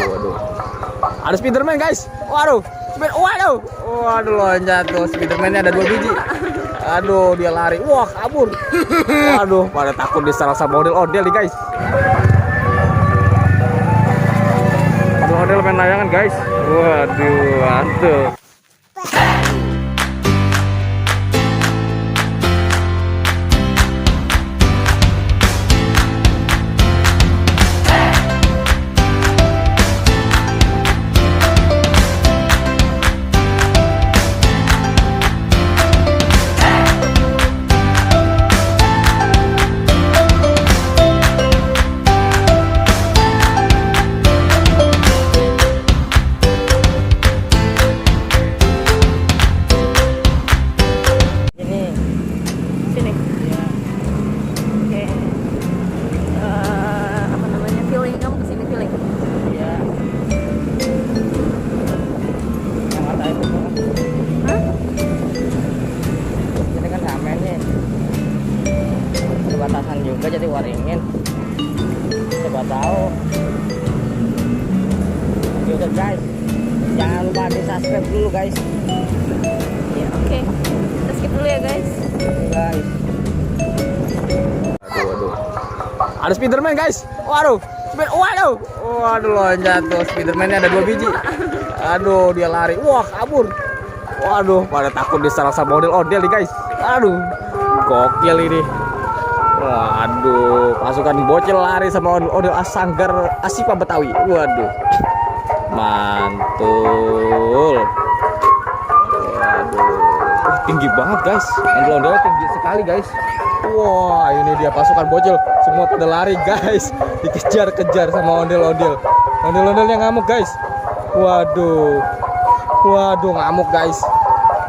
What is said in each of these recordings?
Waduh. Ada Spiderman guys. Waduh. Waduh loncat tuh. Spidermannya ada 2 biji. Aduh, dia lari. Wah, kabur. Waduh, pada takut diserang sama ondel-ondel nih guys. Ondel main layangan guys. Waduh, mantap. Batasan juga jadi waringin, coba tahu. Yaudah guys, jangan lupa di subscribe dulu guys. Ya oke, kita skip dulu ya guys. Guys, Waduh. Ada Spiderman guys. Waduh. Waduh loncat tuh. Spidermannya ada 2 biji. Aduh, dia lari. Wah, kabur. Waduh, pada takut diserang sama ondel-ondel nih guys. Aduh, gokil ini. Waduh, pasukan bocil lari sama ondel Sanggar Asipa Betawi. Waduh, mantul. Waduh, tinggi banget guys. Ondel-ondel tinggi sekali guys. Wah, ini dia pasukan bocil. Semua pada lari guys. Dikejar-kejar sama ondel-ondel. Ondel-ondelnya ngamuk guys. Waduh, ngamuk guys.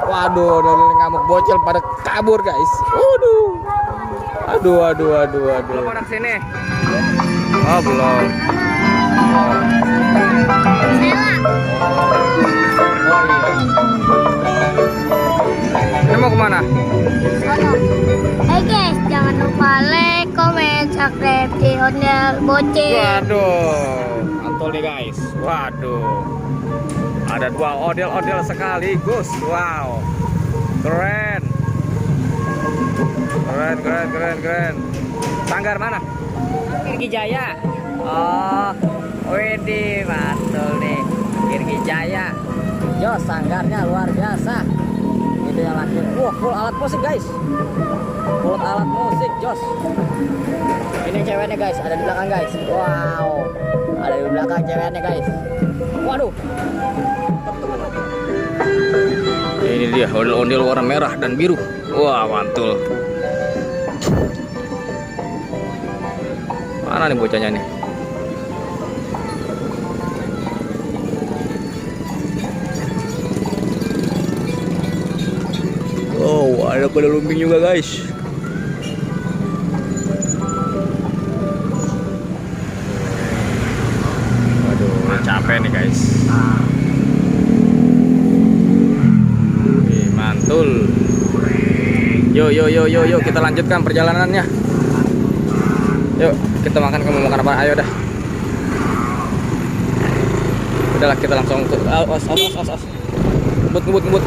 Waduh, ondel-ondel ngamuk, bocil pada kabur guys. Aduh. belum pada kesini. Oh, belum. Ini mau kemana? Hey guys, jangan lupa like, comment, subscribe di Ondel Bocil. Waduh, mantul nih guys. Waduh, ada 2 ondel-ondel sekaligus. Wow, keren. Sanggar mana? Kirgi Jaya. Oh, widih, mantul nih. Kirgi Jaya. Jos, sanggarnya luar biasa. Itu yang laki. Wah, full alat musik guys. Full alat musik, jos. Ini ceweknya guys, ada di belakang guys. Wow, ada di belakang ceweknya guys. Waduh. Ini dia ondel-ondel warna merah dan biru. Wah, mantul. Mana nih bocahnya nih? Oh, ada kuda lumping juga guys. Waduh, capek nih guys. Mantul. Yuk, kita lanjutkan perjalanannya. Yuk, kita makan. Kamu makan apa? Ayo dah. Udahlah, kita langsung ke ngebut.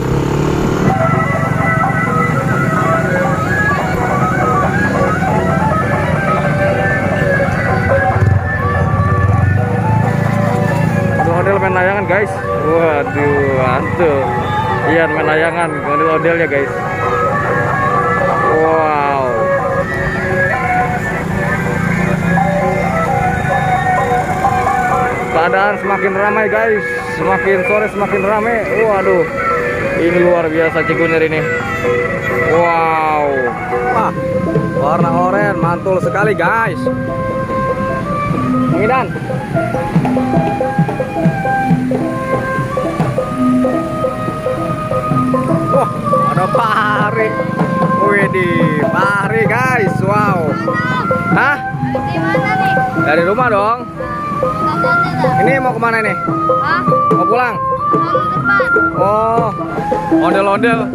Ondel main layangan guys. Waduh, mantul. Iya, main layangan ondel-ondelnya guys. Wow. Keadaan semakin ramai guys. Semakin sore semakin ramai. Waduh, ini luar biasa Cikunir ini. Wow. Wah, warna oranye mantul sekali guys. Mengidan. Wah, ada pari. Widih, pari guys. Wow. Hah? Dari mana nih? Dari rumah dong. Ini mau kemana nih? Hah? Mau pulang? Mau depan. Oh, ondel-ondel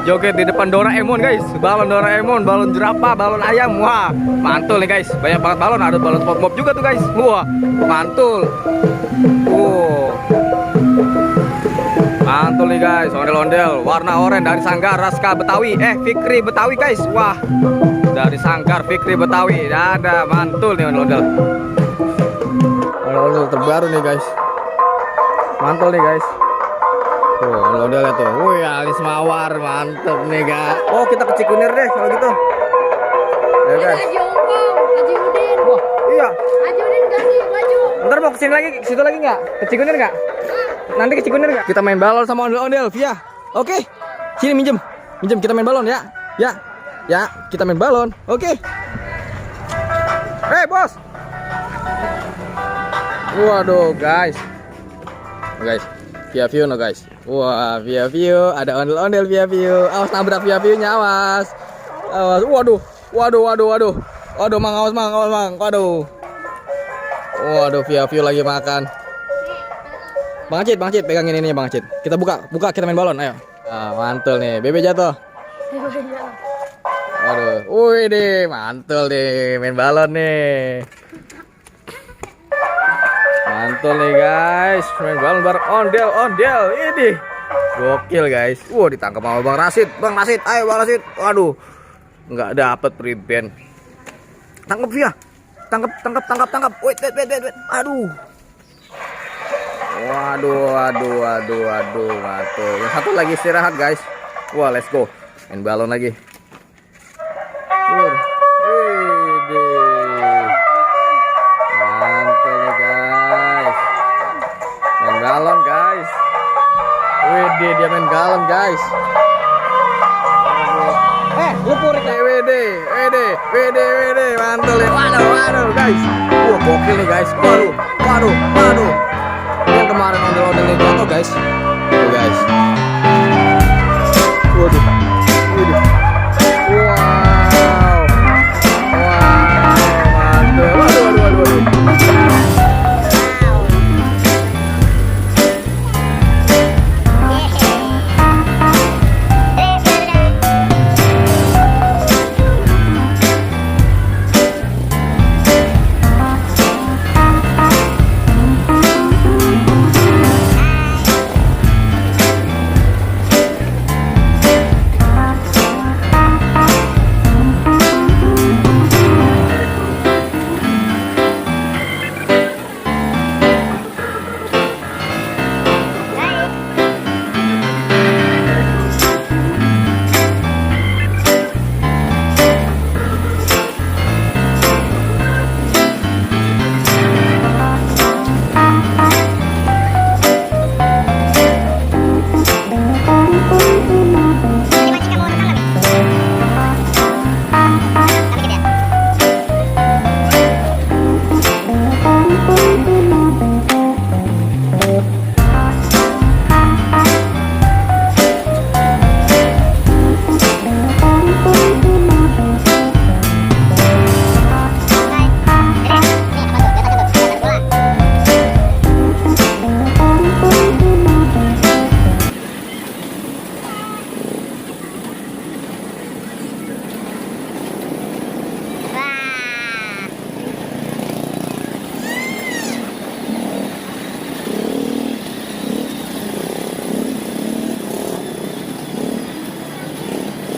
joget di depan Doraemon guys. Balon Doraemon, balon jerapah, balon ayam. Wah, mantul nih guys. Banyak banget balon. Ada balon SpongeBob juga tuh guys. Wah, mantul. nih guys, ondel-ondel warna oranye dari Sanggar Raska Betawi. Fikri Betawi guys. Wah, dari Sanggar Fikri Betawi. Ada mantul nih ondel-ondel. Ondel-ondel terbaru nih guys. Mantul nih guys. Tuh, ondel-ondelnya tuh. Wih, alis mawar, mantep nih guys. Oh, kita ke Cikunir deh kalau gitu. Ya guys. Haji Ongkong, Haji Udin. Wah, iya. Haji Udin ganti baju. Ntar mau kesini lagi, ke situ lagi nggak? Ke Cikunir nggak? Nanti ke Cikunir nggak? Kita main balon sama ondel-ondel, Via. Oke, sini minjem, kita main balon ya, ya, kita main balon. Oke. Bos. Waduh, guys, Via View no guys. Wah, Via View, ada ondel-ondel Via View. Awas nabrak Via View-nya, awas. Waduh, mang, awas mang. Waduh, Via View lagi makan. Bang Acit, pegangin ini Bang Acit. Kita buka, kita main balon, ayo. Mantul nih, Bebe jatuh. Waduh, wih deh, mantul nih, main balon nih. Mantul nih guys, main balon bareng ondel, ini. Gokil guys. Wah, ditangkap sama Bang Rasid, ayo Bang Rasid. Waduh, nggak dapet priben. Tangkap Via, tangkap. Wait. Aduh. Waduh, mantul. Yang satu lagi istirahat guys. Wah, let's go. Main balon lagi. Mantul nih guys. Main galon guys. Widih, dia main galon guys. Lupurik nih, widih. Mantul nih. Waduh guys. Wah, gokil nih guys. Waduh. Yang kemarin ondel-ondelnya jatuh guys.